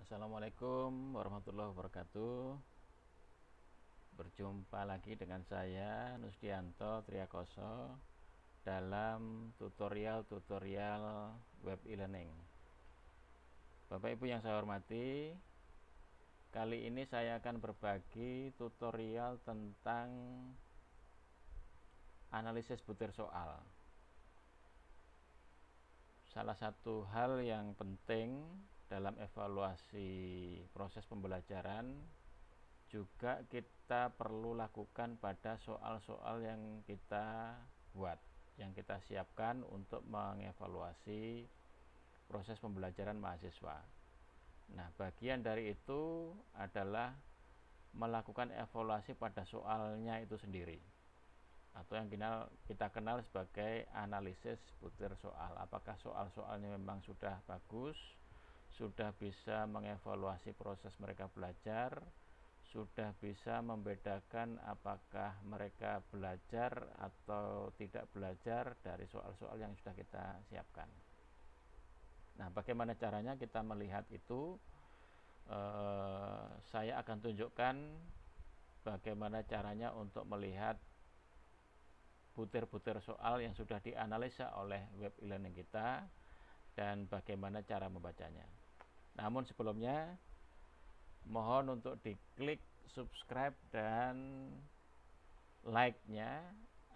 Assalamualaikum warahmatullahi wabarakatuh. Berjumpa lagi dengan saya Nusdianto Triakoso dalam tutorial web e-learning. Bapak Ibu yang saya hormati, kali ini saya akan berbagi tutorial tentang analisis butir soal. Salah satu hal yang penting dalam evaluasi proses pembelajaran juga kita perlu lakukan pada soal-soal yang kita buat, yang kita siapkan untuk mengevaluasi proses pembelajaran mahasiswa. Nah, bagian dari itu adalah melakukan evaluasi pada soalnya itu sendiri, atau yang kita kenal sebagai analisis butir soal. Apakah soal-soalnya memang sudah bagus, sudah bisa mengevaluasi proses mereka belajar, sudah bisa membedakan apakah mereka belajar atau tidak belajar dari soal-soal yang sudah kita siapkan. Nah, bagaimana caranya kita melihat itu? Saya akan tunjukkan bagaimana caranya untuk melihat butir-butir soal yang sudah dianalisa oleh web e-learning kita dan bagaimana cara membacanya. Namun sebelumnya, mohon untuk diklik subscribe dan like-nya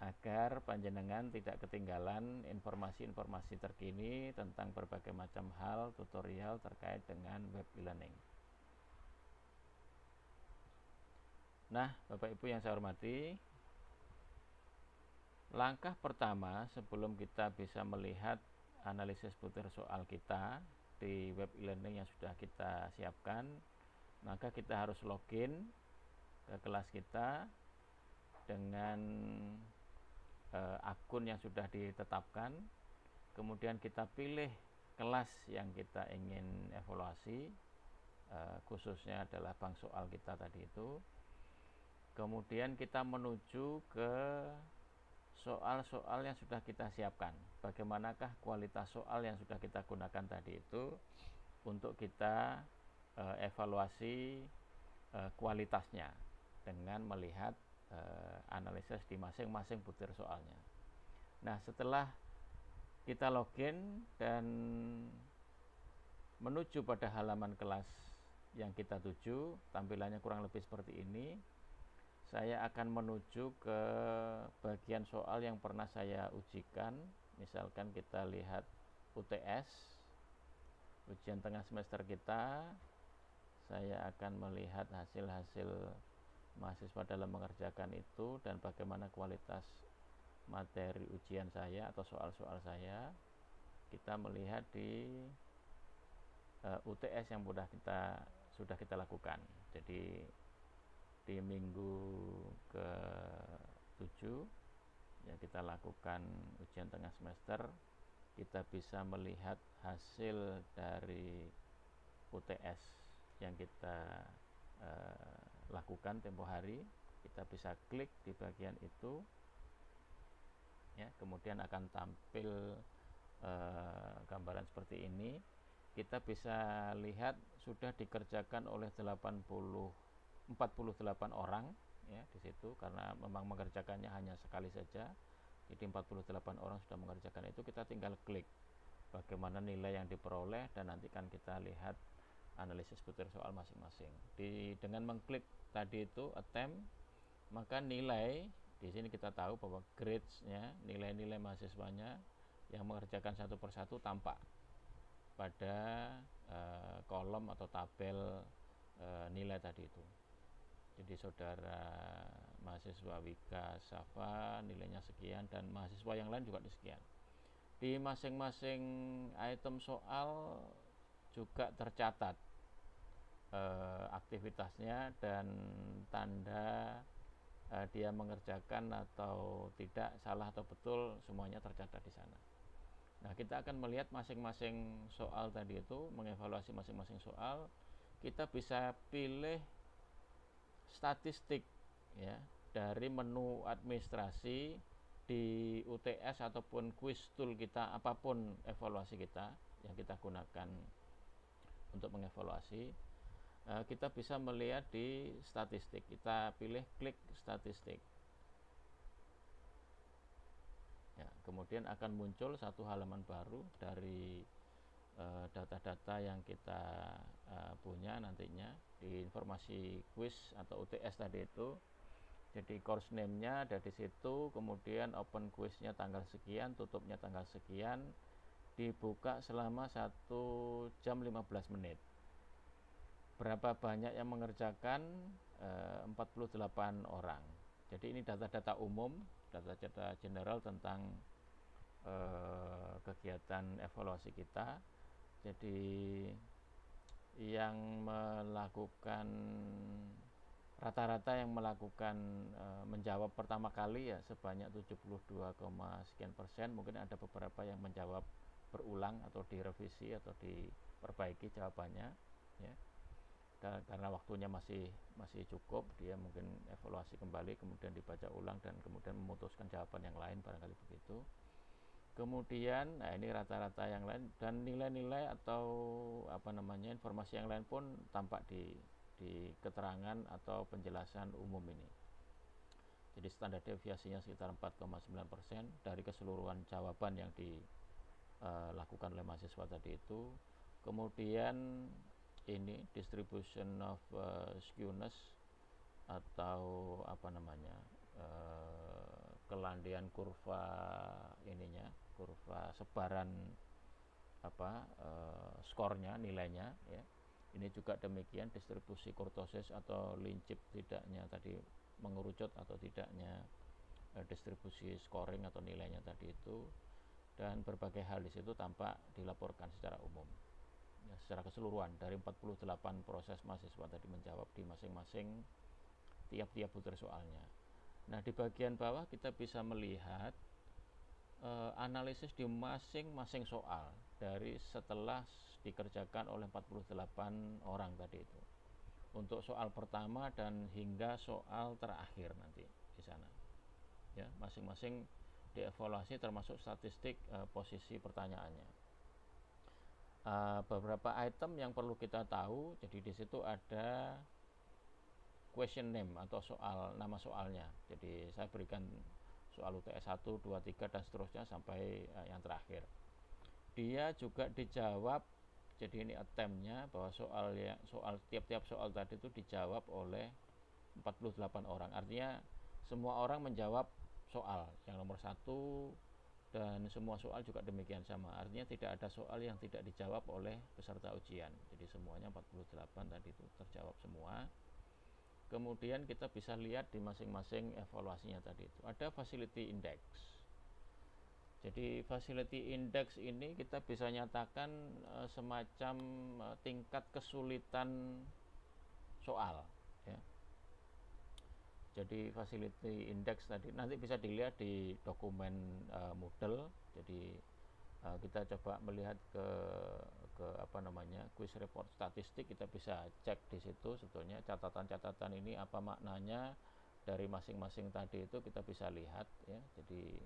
agar panjenengan tidak ketinggalan informasi-informasi terkini tentang berbagai macam hal tutorial terkait dengan web e-learning. Nah, Bapak Ibu yang saya hormati, langkah pertama sebelum kita bisa melihat analisis butir soal kita di web e-learning yang sudah kita siapkan, maka kita harus login ke kelas kita dengan akun yang sudah ditetapkan. Kemudian kita pilih kelas yang kita ingin evaluasi, khususnya adalah bank soal kita tadi itu. Kemudian kita menuju ke soal-soal yang sudah kita siapkan. Bagaimanakah kualitas soal yang sudah kita gunakan tadi itu untuk kita evaluasi kualitasnya dengan melihat analisis di masing-masing butir soalnya. Nah, setelah kita login dan menuju pada halaman kelas yang kita tuju, tampilannya kurang lebih seperti ini. Saya akan menuju ke bagian soal yang pernah saya ujikan. Misalkan kita lihat UTS, ujian tengah semester kita. Saya akan melihat hasil-hasil mahasiswa dalam mengerjakan itu dan bagaimana kualitas materi ujian saya atau soal-soal saya. Kita melihat di UTS yang sudah kita lakukan. Jadi di minggu ke-7 ya kita lakukan ujian tengah semester, kita bisa melihat hasil dari UTS yang kita lakukan tempo hari. Kita bisa klik di bagian itu ya, kemudian akan tampil gambaran seperti ini. Kita bisa lihat sudah dikerjakan oleh 48 orang ya di situ, karena memang mengerjakannya hanya sekali saja. Jadi 48 orang sudah mengerjakan itu. Kita tinggal klik bagaimana nilai yang diperoleh dan nanti kan kita lihat analisis butir soal masing-masing. Dengan mengklik tadi itu attempt, maka nilai di sini kita tahu bahwa grades-nya, nilai-nilai mahasiswanya yang mengerjakan satu persatu tampak pada kolom atau tabel nilai tadi itu. Jadi saudara mahasiswa Wika Safa nilainya sekian dan mahasiswa yang lain juga sekian. Di masing-masing item soal juga tercatat aktivitasnya dan tanda dia mengerjakan atau tidak, salah atau betul, semuanya tercatat di sana. Nah, kita akan melihat masing-masing soal tadi itu, mengevaluasi masing-masing soal. Kita bisa pilih statistik ya dari menu administrasi di UTS ataupun quiz tool kita, apapun evaluasi kita yang kita gunakan untuk mengevaluasi, kita bisa melihat di statistik. Kita pilih klik statistik. Ya, kemudian akan muncul satu halaman baru dari data-data yang kita punya nantinya di informasi quiz atau UTS tadi itu. Jadi course name-nya ada di situ, kemudian open quiz-nya tanggal sekian, tutupnya tanggal sekian, dibuka selama 1 jam 15 menit. Berapa banyak yang mengerjakan? 48 orang. Jadi ini data-data umum, data-data general tentang kegiatan evaluasi kita. Jadi yang melakukan rata-rata yang melakukan menjawab pertama kali ya sebanyak 72, sekian persen. Mungkin ada beberapa yang menjawab berulang atau direvisi atau diperbaiki jawabannya, ya. Karena waktunya masih cukup, dia mungkin evaluasi kembali, kemudian dibaca ulang dan kemudian memutuskan jawaban yang lain, barangkali begitu. Kemudian ini rata-rata yang lain dan nilai-nilai atau informasi yang lain pun tampak di keterangan atau penjelasan umum ini. Jadi standar deviasinya sekitar 4,9% dari keseluruhan jawaban yang dilakukan oleh mahasiswa tadi itu. Kemudian ini distribution of skewness atau kelandian kurva ininya, kurva sebaran skornya, nilainya, ya. Ini juga demikian distribusi kurtosis atau lincip tidaknya tadi, mengerucut atau tidaknya distribusi scoring atau nilainya tadi itu, dan berbagai hal di situ tampak dilaporkan secara umum, ya, secara keseluruhan dari 48 proses mahasiswa tadi menjawab di masing-masing tiap-tiap butir soalnya. Nah, di bagian bawah kita bisa melihat analisis di masing-masing soal dari setelah dikerjakan oleh 48 orang tadi itu, untuk soal pertama dan hingga soal terakhir nanti di sana, ya, masing-masing dievaluasi termasuk statistik posisi pertanyaannya. Beberapa item yang perlu kita tahu, jadi di situ ada question name atau nama soalnya. Jadi saya berikan soal UTS 1, 2, 3 dan seterusnya sampai yang terakhir. Dia juga dijawab, jadi ini attempt-nya bahwa soal tiap-tiap soal tadi itu dijawab oleh 48 orang. Artinya semua orang menjawab soal yang nomor 1 dan semua soal juga demikian sama. Artinya tidak ada soal yang tidak dijawab oleh peserta ujian. Jadi semuanya 48 tadi itu terjawab semua. Kemudian kita bisa lihat di masing-masing evaluasinya tadi itu ada facility index. Jadi facility index ini kita bisa nyatakan semacam tingkat kesulitan soal, ya. Jadi facility index tadi nanti bisa dilihat di dokumen Moodle. Jadi kita coba melihat ke quiz report statistik, kita bisa cek di situ sebetulnya catatan-catatan ini apa maknanya dari masing-masing tadi itu kita bisa lihat, ya. Jadi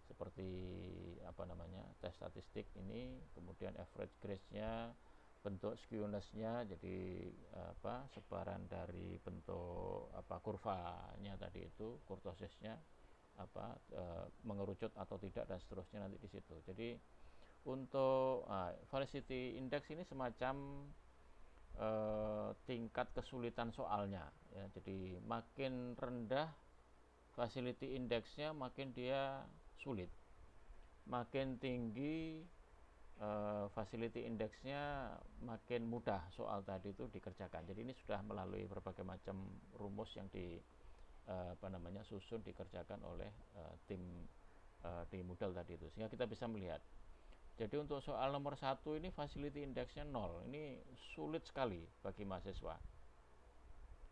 seperti tes statistik ini, kemudian average grade-nya, bentuk skewness-nya, jadi sebaran dari bentuk kurvanya tadi itu, kurtosisnya mengerucut atau tidak dan seterusnya nanti di situ. Jadi untuk facility index ini semacam tingkat kesulitan soalnya, ya. Jadi makin rendah facility indexnya makin dia sulit, makin tinggi facility indexnya makin mudah soal tadi itu dikerjakan. Jadi ini sudah melalui berbagai macam rumus yang susun dikerjakan oleh tim di Moodle tadi itu, sehingga kita bisa melihat. Jadi untuk soal nomor 1 ini facility indexnya 0, ini sulit sekali bagi mahasiswa.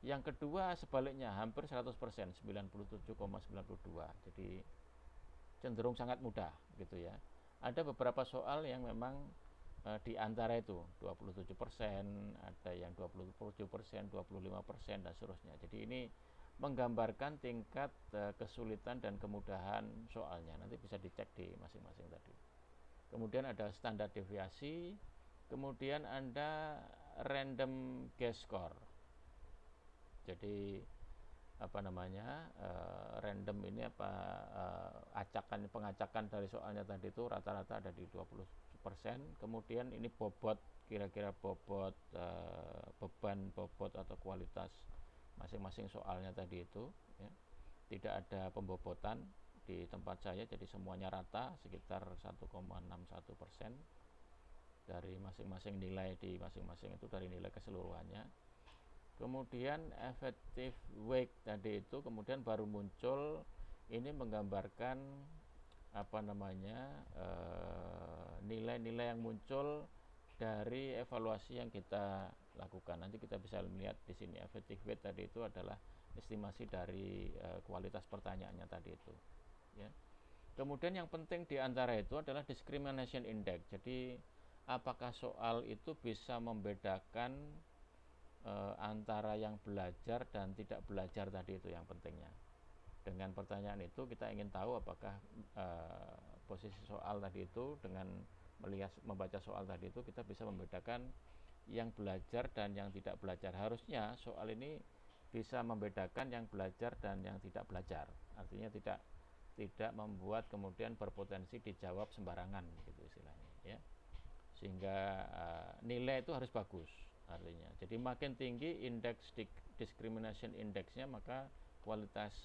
Yang kedua sebaliknya hampir 100%, 97,92. Jadi cenderung sangat mudah gitu, ya. Ada beberapa soal yang memang di antara itu 27%, ada yang 27%, 25% dan seterusnya. Jadi ini menggambarkan tingkat kesulitan dan kemudahan soalnya. Nanti bisa dicek di masing-masing tadi. Kemudian ada standar deviasi, kemudian ada random guess score. Jadi random ini pengacakan dari soalnya tadi itu rata-rata ada di 20%. Kemudian ini bobot, kira-kira bobot beban, bobot atau kualitas masing-masing soalnya tadi itu, ya. Tidak ada pembobotan di tempat saya, jadi semuanya rata sekitar 1,61% dari masing-masing nilai di masing-masing itu, dari nilai keseluruhannya. Kemudian effective weight tadi itu kemudian baru muncul, ini menggambarkan nilai-nilai yang muncul dari evaluasi yang kita lakukan. Nanti kita bisa melihat di sini effective weight tadi itu adalah estimasi dari kualitas pertanyaannya tadi itu, ya. Kemudian yang penting di antara itu adalah discrimination index. Jadi apakah soal itu bisa membedakan antara yang belajar dan tidak belajar tadi itu yang pentingnya. Dengan pertanyaan itu kita ingin tahu apakah posisi soal tadi itu, dengan membaca soal tadi itu kita bisa membedakan yang belajar dan yang tidak belajar. Harusnya soal ini bisa membedakan yang belajar dan yang tidak belajar. Artinya tidak membuat kemudian berpotensi dijawab sembarangan gitu istilahnya, ya. Sehingga nilai itu harus bagus artinya. Jadi makin tinggi indeks discrimination indexnya, maka kualitas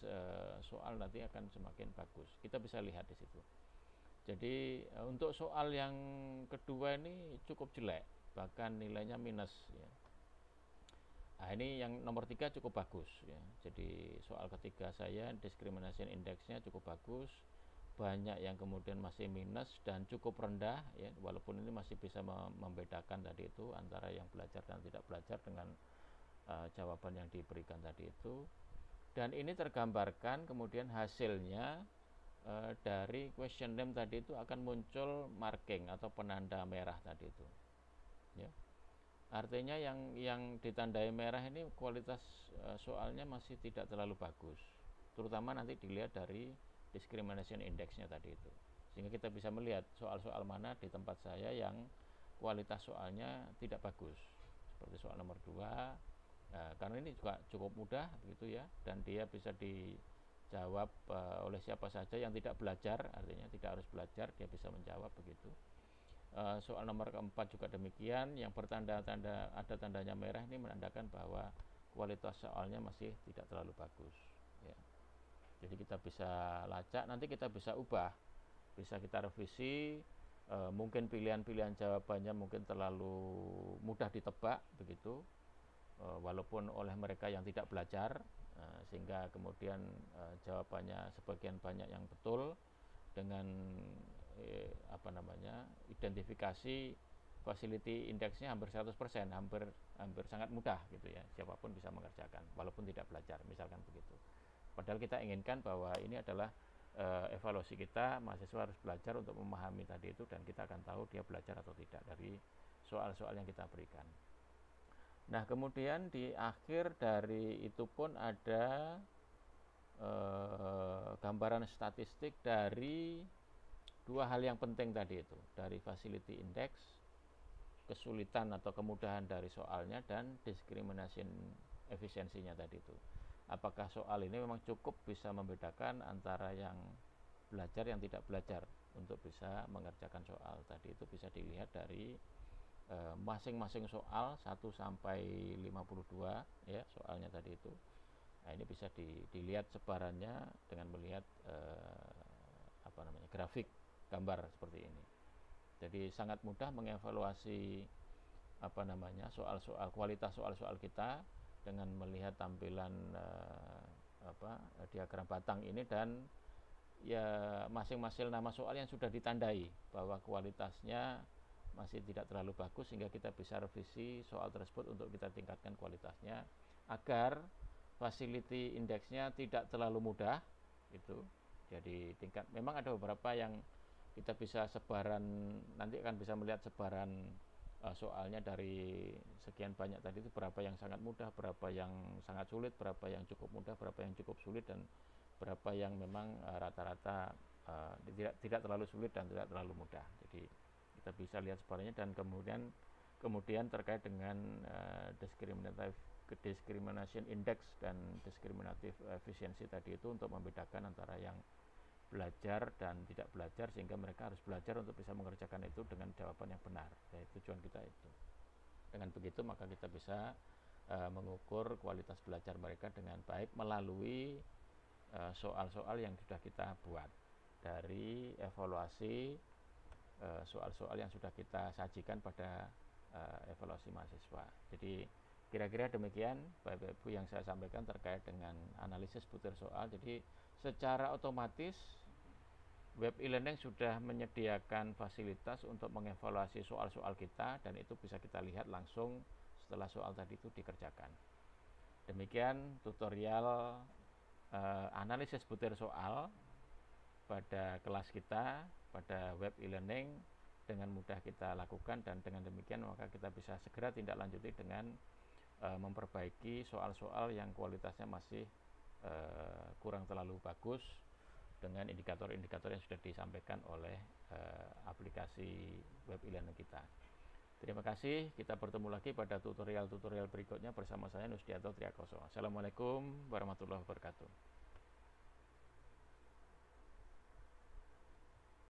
soal nanti akan semakin bagus. Kita bisa lihat di situ. Jadi untuk soal yang kedua ini cukup jelek, bahkan nilainya minus, ya. Nah, ini yang nomor 3 cukup bagus, ya. Jadi soal ketiga saya discrimination indexnya cukup bagus. Banyak yang kemudian masih minus dan cukup rendah, ya, walaupun ini masih bisa membedakan tadi itu antara yang belajar dan tidak belajar dengan jawaban yang diberikan tadi itu. Dan ini tergambarkan kemudian hasilnya dari question name tadi itu akan muncul marking atau penanda merah tadi itu, ya. Artinya yang ditandai merah ini kualitas soalnya masih tidak terlalu bagus, terutama nanti dilihat dari discrimination indexnya tadi itu, sehingga kita bisa melihat soal-soal mana di tempat saya yang kualitas soalnya tidak bagus, seperti soal nomor 2. Karena ini juga cukup mudah begitu, ya, dan dia bisa dijawab oleh siapa saja yang tidak belajar, artinya tidak harus belajar dia bisa menjawab begitu. Soal nomor keempat juga demikian, yang bertanda-tanda ada tandanya merah ini menandakan bahwa kualitas soalnya masih tidak terlalu bagus, ya. Jadi kita bisa lacak, nanti kita bisa ubah, bisa kita revisi. Mungkin pilihan-pilihan jawabannya mungkin terlalu mudah ditebak begitu, walaupun oleh mereka yang tidak belajar, sehingga kemudian jawabannya sebagian banyak yang betul dengan identifikasi facility indexnya hampir 100%, hampir sangat mudah gitu, ya, siapapun bisa mengerjakan walaupun tidak belajar, misalkan begitu. Padahal kita inginkan bahwa ini adalah evaluasi kita, mahasiswa harus belajar untuk memahami tadi itu, dan kita akan tahu dia belajar atau tidak dari soal-soal yang kita berikan. Nah, kemudian di akhir dari itu pun ada gambaran statistik dari dua hal yang penting tadi itu, dari facility index, kesulitan atau kemudahan dari soalnya, dan discrimination efisiensinya tadi itu. Apakah soal ini memang cukup bisa membedakan antara yang belajar yang tidak belajar untuk bisa mengerjakan soal tadi itu, bisa dilihat dari masing-masing soal 1 sampai 52, ya, soalnya tadi itu. Nah, ini bisa dilihat sebarannya dengan melihat grafik gambar seperti ini. Jadi sangat mudah mengevaluasi soal-soal, kualitas soal-soal kita dengan melihat tampilan diagram batang ini, dan ya masing-masing nama soal yang sudah ditandai bahwa kualitasnya masih tidak terlalu bagus, sehingga kita bisa revisi soal tersebut untuk kita tingkatkan kualitasnya agar facility indexnya tidak terlalu mudah itu. Jadi memang ada beberapa yang kita bisa sebaran, nanti akan bisa melihat sebaran soalnya dari sekian banyak tadi itu, berapa yang sangat mudah, berapa yang sangat sulit, berapa yang cukup mudah, berapa yang cukup sulit, dan berapa yang memang rata-rata tidak terlalu sulit dan tidak terlalu mudah. Jadi kita bisa lihat sebarannya, dan kemudian Kemudian terkait dengan discrimination index dan discriminative efficiency tadi itu untuk membedakan antara yang belajar dan tidak belajar, sehingga mereka harus belajar untuk bisa mengerjakan itu dengan jawaban yang benar. Ya, tujuan kita itu. Dengan begitu maka kita bisa mengukur kualitas belajar mereka dengan baik melalui soal-soal yang sudah kita buat dari evaluasi soal-soal yang sudah kita sajikan pada evaluasi mahasiswa. Jadi kira-kira demikian Bapak Ibu yang saya sampaikan terkait dengan analisis butir soal. Jadi secara otomatis web e-learning sudah menyediakan fasilitas untuk mengevaluasi soal-soal kita, dan itu bisa kita lihat langsung setelah soal tadi itu dikerjakan. Demikian tutorial analisis butir soal pada kelas kita, pada web e-learning dengan mudah kita lakukan, dan dengan demikian maka kita bisa segera tindak lanjuti dengan memperbaiki soal-soal yang kualitasnya masih kurang terlalu bagus dengan indikator-indikator yang sudah disampaikan oleh aplikasi web e-learning kita. Terima kasih, kita bertemu lagi pada tutorial-tutorial berikutnya bersama saya Nusdianto Triakoso. Assalamualaikum warahmatullahi wabarakatuh.